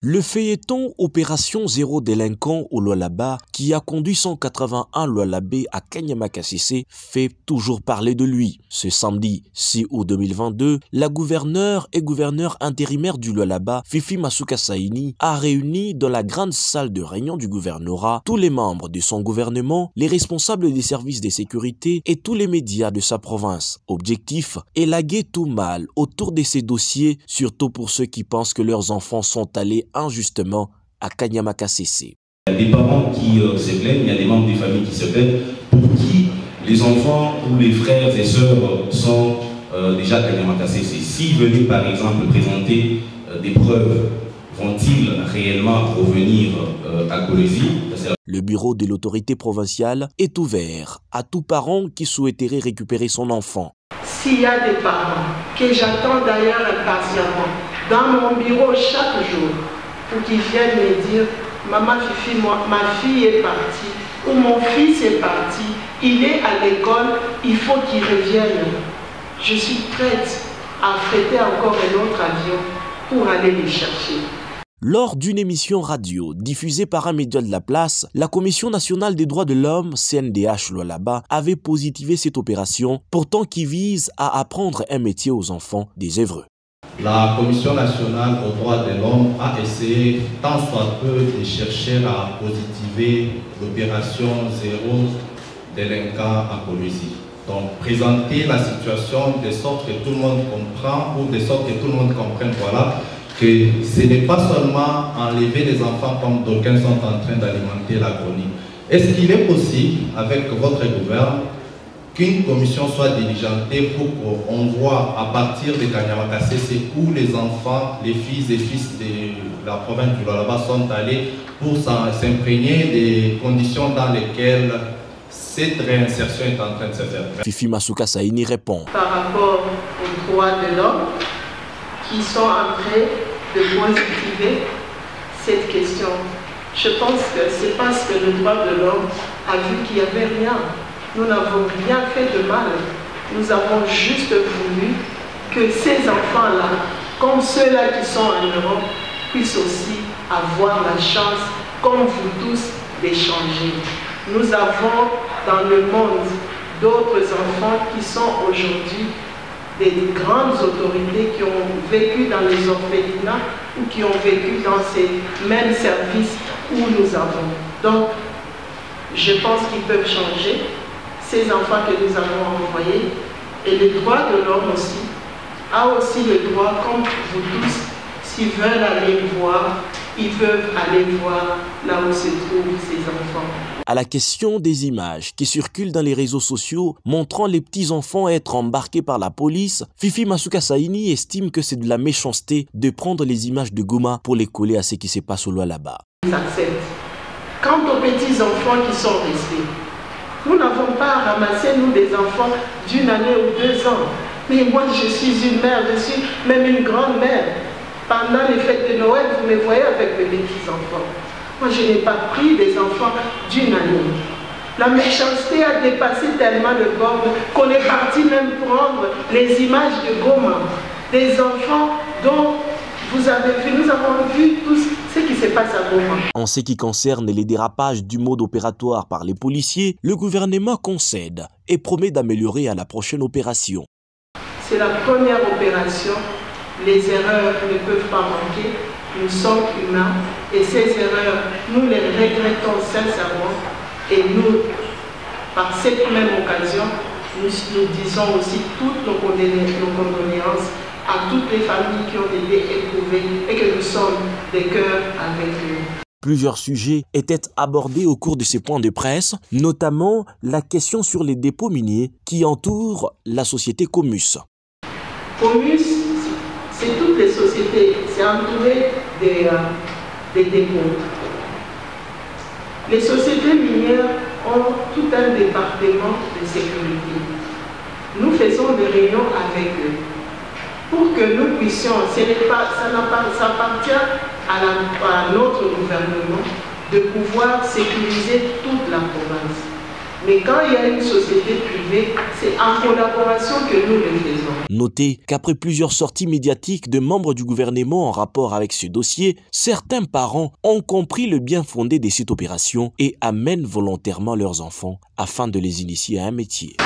Le feuilleton Opération Zéro délinquant au Lualaba, qui a conduit 181 Lualabés à Kanyama-Kasese, fait toujours parler de lui. Ce samedi 6 août 2022, la gouverneure et gouverneur intérimaire du Lualaba, Fifi Masuka Saini, a réuni dans la grande salle de réunion du gouvernorat tous les membres de son gouvernement, les responsables des services de sécurité et tous les médias de sa province. Objectif, élaguer tout mal autour de ces dossiers, surtout pour ceux qui pensent que leurs enfants sont allés injustement à Kanyama-Kasese. Il y a des parents qui se plaignent, il y a des membres des familles qui se plaignent, pour qui les enfants ou les frères et sœurs sont déjà à Kanyama-Kasese. S'ils venaient par exemple présenter des preuves, vont-ils réellement revenir à Kolwezi? Le bureau de l'autorité provinciale est ouvert à tout parent qui souhaiterait récupérer son enfant. S'il y a des parents que j'attends d'ailleurs impatiemment dans mon bureau chaque jour pour qu'ils viennent me dire « Maman Fifi, ma fille est partie » ou « Mon fils est parti, il est à l'école, il faut qu'il revienne ». Je suis prête à affréter encore un autre avion pour aller les chercher. Lors d'une émission radio diffusée par un média de la place, la Commission nationale des droits de l'homme, CNDH Lualaba, avait positivé cette opération, pourtant qui vise à apprendre un métier aux enfants des Évreux. La Commission nationale aux droits de l'homme a essayé tant soit peu de chercher à positiver l'opération Zéro délinquant à Kolwezi. Donc présenter la situation de sorte que tout le monde comprend ou de sorte que tout le monde comprenne, voilà, que ce n'est pas seulement enlever les enfants comme d'aucuns sont en train d'alimenter la chronique. Est-ce qu'il est possible, avec votre gouvernement, qu'une commission soit diligentée pour qu'on voit à partir de Kanyama-Kasese où les enfants, les filles et fils de la province du Lualaba sont allés pour s'imprégner des conditions dans lesquelles cette réinsertion est en train de se faire? Fifi Masuka Saini répond. Par rapport aux droits de l'homme, qui sont en train de positiver cette question. Je pense que c'est parce que le droit de l'homme a vu qu'il n'y avait rien. Nous n'avons rien fait de mal. Nous avons juste voulu que ces enfants-là, comme ceux-là qui sont en Europe, puissent aussi avoir la chance, comme vous tous, d'échanger. Nous avons dans le monde d'autres enfants qui sont aujourd'hui des grandes autorités qui ont vécu dans les orphelinats ou qui ont vécu dans ces mêmes services où nous avons. Donc, je pense qu'ils peuvent changer, ces enfants que nous avons envoyés, et le droit de l'homme aussi a aussi le droit, comme vous tous, s'ils veulent aller voir, ils peuvent aller voir là où se trouvent ces enfants. À la question des images qui circulent dans les réseaux sociaux montrant les petits-enfants être embarqués par la police, Fifi Masuka Saini estime que c'est de la méchanceté de prendre les images de Goma pour les coller à ce qui se passe au Lualaba. Ils acceptent. Quant aux petits-enfants qui sont restés, nous n'avons pas ramassé, nous, des enfants d'une année ou 2 ans. Mais moi, je suis une mère, je suis même une grande-mère. Pendant les fêtes de Noël, vous me voyez avec mes petits-enfants. Moi, je n'ai pas pris des enfants d'une année. La méchanceté a dépassé tellement le borne qu'on est parti même prendre les images de Goma. Des enfants dont vous avez vu, nous avons vu tous ce qui se passe à Goma. En ce qui concerne les dérapages du mode opératoire par les policiers, le gouvernement concède et promet d'améliorer à la prochaine opération. C'est la première opération. Les erreurs ne peuvent pas manquer. Nous sommes humains et ces erreurs, nous les regrettons sincèrement. Et nous, par cette même occasion, nous disons aussi toutes nos condoléances à toutes les familles qui ont été éprouvées et que nous sommes de cœur avec eux. Plusieurs sujets étaient abordés au cours de ces points de presse, notamment la question sur les dépôts miniers qui entourent la société Comus. Comus, c'est toutes les sociétés, c'est entouré des dépôts. Les sociétés minières ont tout un département de sécurité. Nous faisons des réunions avec eux pour que nous puissions, ça appartient à notre gouvernement de pouvoir sécuriser toute la province. Mais quand il y a une société privée, c'est en collaboration que nous le faisons. Notez qu'après plusieurs sorties médiatiques de membres du gouvernement en rapport avec ce dossier, certains parents ont compris le bien fondé de cette opération et amènent volontairement leurs enfants afin de les initier à un métier.